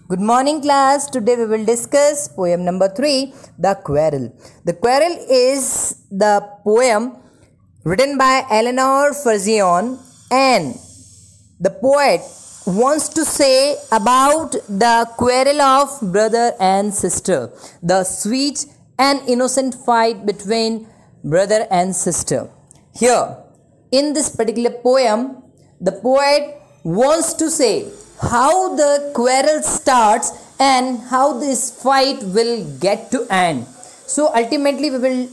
Good morning class. Today we will discuss poem number 3, The Quarrel. The Quarrel is the poem written by Eleanor Furgeon, and the poet wants to say about the quarrel of brother and sister, the sweet and innocent fight between brother and sister. Here in this particular poem, the poet wants to say how the quarrel starts and how this fight will get to end. So ultimately we will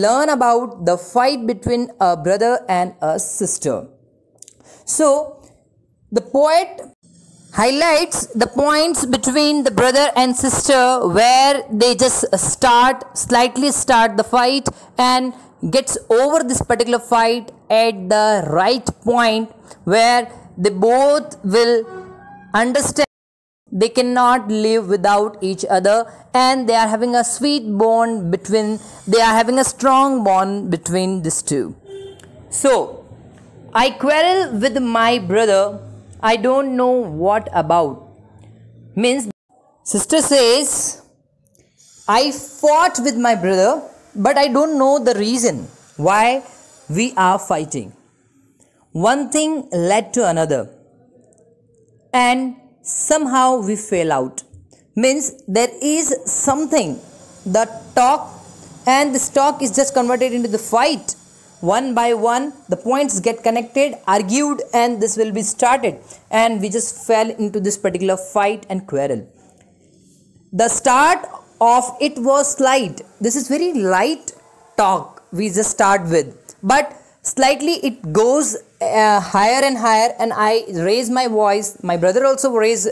learn about the fight between a brother and a sister. So the poet highlights the points between the brother and sister where they just slightly start the fight and gets over this particular fight at the right point where they both will understand they cannot live without each other, and they are having a strong bond between these two. So I quarrel with my brother, I don't know what about. Means sister says, I fought with my brother, but I don't know the reason why we are fighting. One thing led to another, and somehow we fell out. Means there is something, the talk, and this talk is just converted into the fight. One by one, the points get connected, argued, and this will be started. And we just fell into this particular fight and quarrel. The start of it was light. This is very light talk we just start with. But slightly it goes higher and higher, and I raise my voice. My brother also raised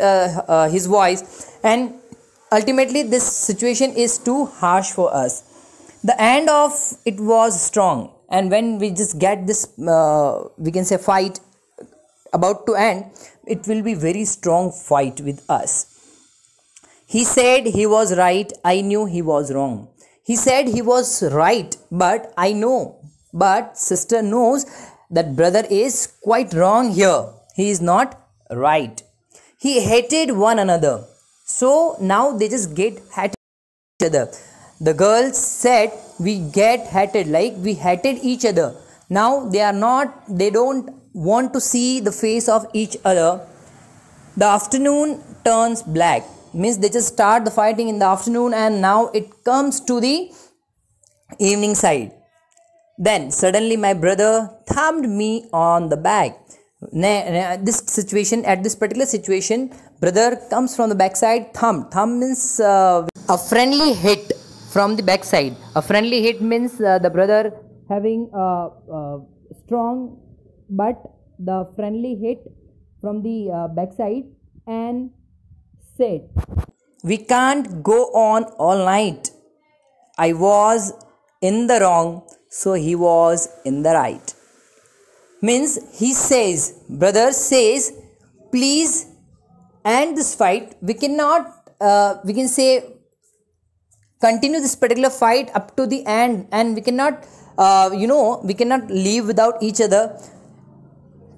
his voice. And ultimately this situation is too harsh for us. The end of it was strong. And when we just get this, we can say fight about to end, it will be very strong fight with us. He said he was right, I knew he was wrong. He said he was right, but I know. But sister knows that brother is quite wrong here. He is not right. He hated one another. So now they just get hated each other. The girls said we get hated, like we hated each other. Now they don't want to see the face of each other. The afternoon turns black. Means they just start the fighting in the afternoon, and now it comes to the evening side. Then suddenly my brother thumped me on the back. At this particular situation, brother comes from the backside. Thump means a friendly hit from the backside. A friendly hit means the brother having a strong, but the friendly hit from the backside, and said, we can't go on all night. I was in the wrong, so he was in the right. Means he says, brother says, please end this fight. We cannot, we can say, continue this particular fight up to the end, and we cannot, we cannot live without each other.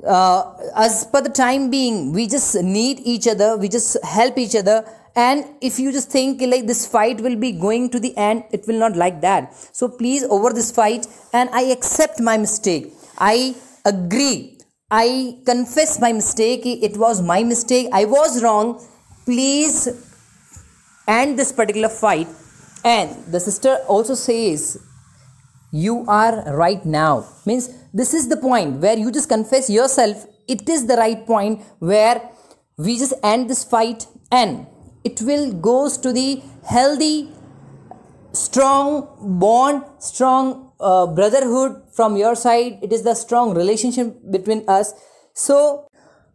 As per the time being, we just need each other, we just help each other. And if you just think like this fight will be going to the end, it will not like that. So please over this fight, and I accept my mistake. I agree. I confess my mistake. It was my mistake. I was wrong. Please end this particular fight. And the sister also says, you are right now. Means this is the point where you just confess yourself. It is the right point where we just end this fight, and it will goes to the healthy, strong bond, strong brotherhood from your side. It is the strong relationship between us. So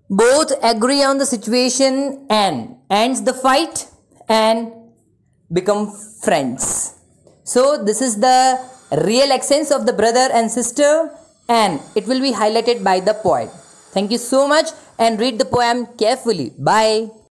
both agree on the situation and ends the fight and become friends. So this is the real essence of the brother and sister, and it will be highlighted by the poet. Thank you so much, and read the poem carefully. Bye.